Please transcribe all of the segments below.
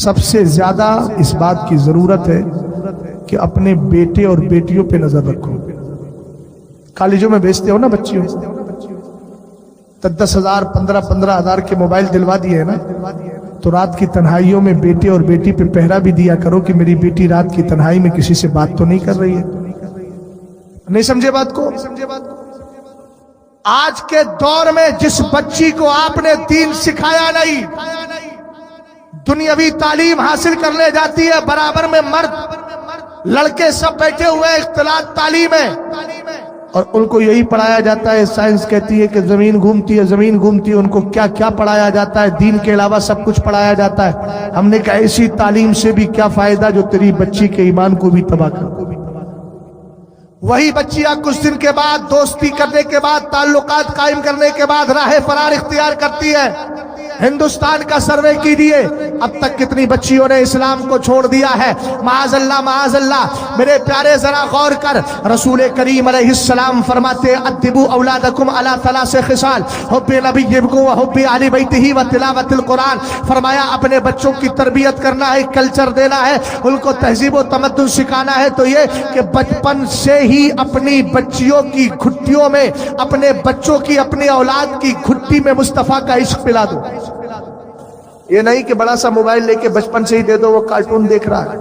سب سے زیادہ اس بات کی ضرورت ہے کہ اپنے بیٹے اور بیٹیوں پہ نظر رکھو. کالجوں میں بیچتے ہو نا بچیوں، 10,000 15,000 کے موبائل دلوا دیے ہیں نا، تو رات کی تنہائیوں میں بیٹے اور بیٹی پہ پہرا بھی دیا کرو کہ میری بیٹی رات کی تنہائی میں کسی سے بات تو نہیں کر رہی ہے. نہیں سمجھے بات کو؟ آج کے دور میں جس بچی کو آپ نے دین سکھایا نہیں، دنیاوی تعلیم حاصل کرنے جاتی ہے، برابر میں مرد لڑکے سب بیٹھے ہوئے، اختلاط تعلیم ہے، اور ان کو یہی پڑھایا جاتا ہے. سائنس کہتی ہے کہ زمین گھومتی ہے، زمین گھومتی ہے. ان کو کیا کیا پڑھایا جاتا ہے، دین کے علاوہ سب کچھ پڑھایا جاتا ہے. ہم نے کہا ایسی تعلیم سے بھی کیا فائدہ جو تیری بچی کے ایمان کو بھی تباہ کر. وہی بچیاں کچھ دن کے بعد دوستی کرنے کے بعد، تعلقات قائم کرنے کے بعد راہ فرار اختیار کرتی ہے. ہندوستان کا سروے کیجیے، اب تک کتنی بچیوں نے اسلام کو چھوڑ دیا ہے. معاذ اللہ معاذ اللہ. میرے پیارے ذرا غور کر، رسول کریم علیہ السلام فرماتے ادبوا اولادکم علی 3 خصال حب نبیکم و حب اہل بیتہ و تلاوت القرآن. فرمایا اپنے بچوں کی تربیت کرنا ہے، کلچر دینا ہے، ان کو تہذیب و تمدن سکھانا ہے، تو یہ کہ بچپن سے ہی اپنی بچیوں کی گھٹیوں میں، اپنے بچوں کی، اپنی اولاد کی گھٹی میں مصطفیٰ کا عشق پلا دو. یہ نہیں کہ بڑا سا موبائل لے کے بچپن سے ہی دے دو، وہ کارٹون دیکھ رہا ہے،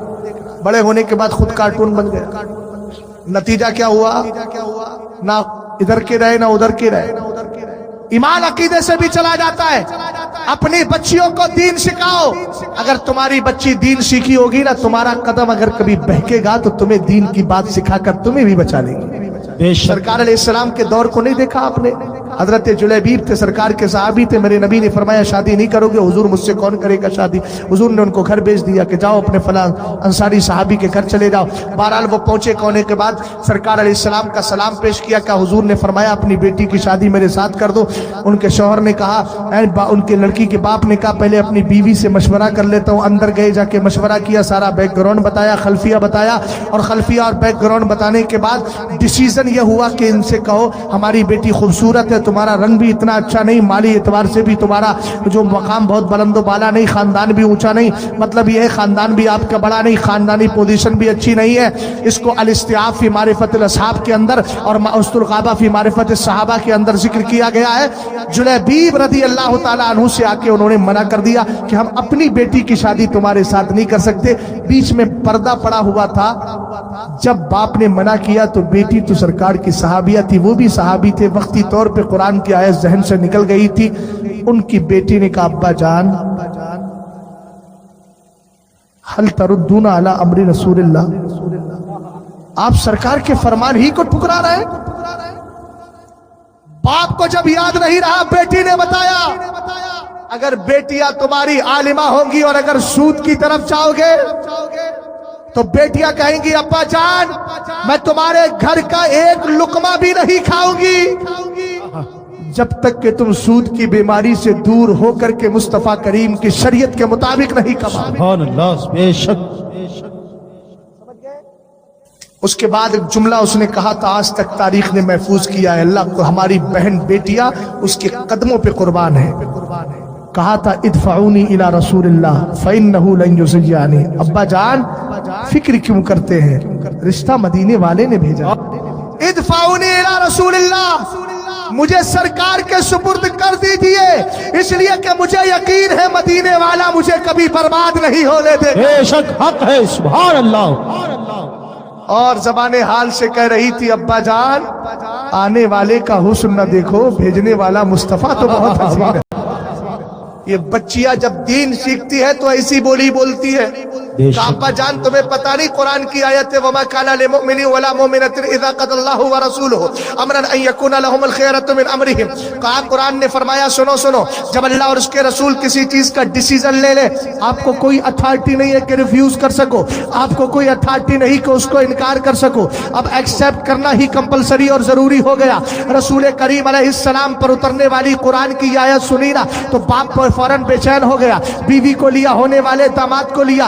بڑے ہونے کے بعد خود کارٹون بن گیا. نتیجہ کیا ہوا؟ نہ ادھر کے رہے نہ ادھر کے رہے. ایمان عقیدے سے بھی چلا جاتا ہے. اپنی بچیوں کو دین سکھاؤ. اگر تمہاری بچی دین سیکھی ہوگی نا، تمہارا قدم اگر کبھی بہکے گا تو تمہیں دین کی بات سکھا کر تمہیں بھی بچا لے گی. سرکار علیہ السلام کے دور کو نہیں دیکھا آپ نے؟ حضرت جلیبیب تھے، سرکار کے صحابی تھے. میرے نبی نے فرمایا شادی نہیں کرو گے؟ حضور مجھ سے کون کرے گا شادی؟ حضور نے ان کو گھر بھیج دیا کہ جاؤ اپنے فلاں انصاری صحابی کے گھر چلے جاؤ. بہرحال وہ پہنچے، کونے کے بعد سرکار علیہ السلام کا سلام پیش کیا. کہ حضور نے فرمایا اپنی بیٹی کی شادی میرے ساتھ کر دو. ان کے شوہر نے کہا، ان کے لڑکی کے باپ نے کہا پہلے اپنی بیوی سے مشورہ کر لیتا ہوں. اندر گئے، جا کے مشورہ کیا، سارا بیک گراؤنڈ بتایا، خلفیہ بتایا، اور خلفیہ اور بیک گراؤنڈ بتانے کے بعد ڈیسیژن یہ ہوا کہ ان سے کہو ہماری بیٹی خوبصورت ہے، تمہارا رنگ بھی اتنا اچھا نہیں، مالی اعتبار سے بھی تمہارا جو مقام بہت بلند و بالا نہیں، خاندان بھی اونچا نہیں، مطلب یہ ہے خاندان بھی آپ کا بڑا نہیں، خاندانی پوزیشن بھی اچھی نہیں ہے. اس کو الاستیعاب فی معرفت الاصحاب کے اندر اور مؤست الغابہ فی معرفت الصحابہ کے اندر ذکر کیا گیا ہے. جلیبیب رضی اللہ تعالیٰ عنہ سے آ کے انہوں نے منع کر دیا کہ ہم اپنی بیٹی کی شادی تمہارے ساتھ نہیں کر سکتے. بیچ میں پردہ پڑا ہوا تھا. جب باپ نے منع کیا تو بیٹی تو سرکار کی صحابیہ تھی، وہ بھی صحابی تھے، وقتی طور پہ قرآن کی آیت ذہن سے نکل گئی تھی. ان کی بیٹی نے کہا ابا جان حل تردون علی امر رسول اللہ، آپ سرکار کے فرمان ہی کو ٹھکرا رہے ہیں. باپ کو جب یاد نہیں رہا، بیٹی نے بتایا. اگر بیٹیاں تمہاری عالمہ ہوں گی اور اگر سود کی طرف جاؤ گے تو بیٹیاں کہیں گی ابا جان میں تمہارے گھر کا ایک لقمہ بھی نہیں کھاؤں گی جب تک کہ تم سود کی بیماری سے دور ہو کر کے مصطفیٰ کریم کی شریعت کے مطابق نہیں کماؤ. سبحان اللہ، بے شک. اس کے بعد ایک جملہ اس نے کہا تھا آج تک تاریخ نے محفوظ کیا ہے، اللہ کو ہماری بہن بیٹیاں اس کے قدموں پہ قربان ہیں. کہا تھا ادفعونی الی رسول اللہ فإنہ لن یضیعنی. ابا جان فکر کیوں کرتے ہیں، رشتہ مدینے والے نے بھیجا. ادفعونی الی رسول اللہ، مجھے سرکار کے سپرد کر دیجئے، اس لیے کہ مجھے یقین ہے مدینے والا مجھے کبھی برباد نہیں ہونے دے. بے شک حق ہے. سبحان اللہ. اور زبان حال سے کہہ رہی تھی ابا جان آنے والے کا حسن نہ دیکھو، بھیجنے والا مصطفیٰ تو بہت حسین ہے. یہ بچیاں جب دین سیکھتی ہے تو ایسی بولی بولتی ہے. ابا جان تمہیں پتہ نہیں قرآن کی آیت ہے وَمَا كَانَ لِمُؤْمِنٍ وَلَا مُؤْمِنَةٍ إِذَا قَضَى اللَّهُ وَرَسُولُهُ أَمْرًا أَن يَكُونَ لَهُمُ الْخِيَرَةُ مِنْ أَمْرِهِمْ. کہا قرآن نے فرمایا سنو، جب اللہ اور اس کے رسول کسی چیز کا ڈیسیژن لے لے، آپ کو کوئی اتھارٹی نہیں ہے کہ ریفیوز کر سکو، آپ کو کوئی اتھارٹی نہیں کہ اس کو انکار کر سکو. اب ایکسیپٹ کرنا ہی کمپلسری اور ضروری ہو گیا. رسول کریم علیہ السلام پر اترنے والی قرآن کی آیت سنی نا تو باپ فوراً بے چین ہو گیا. بیوی کو لیا، ہونے والے داماد کو لیا،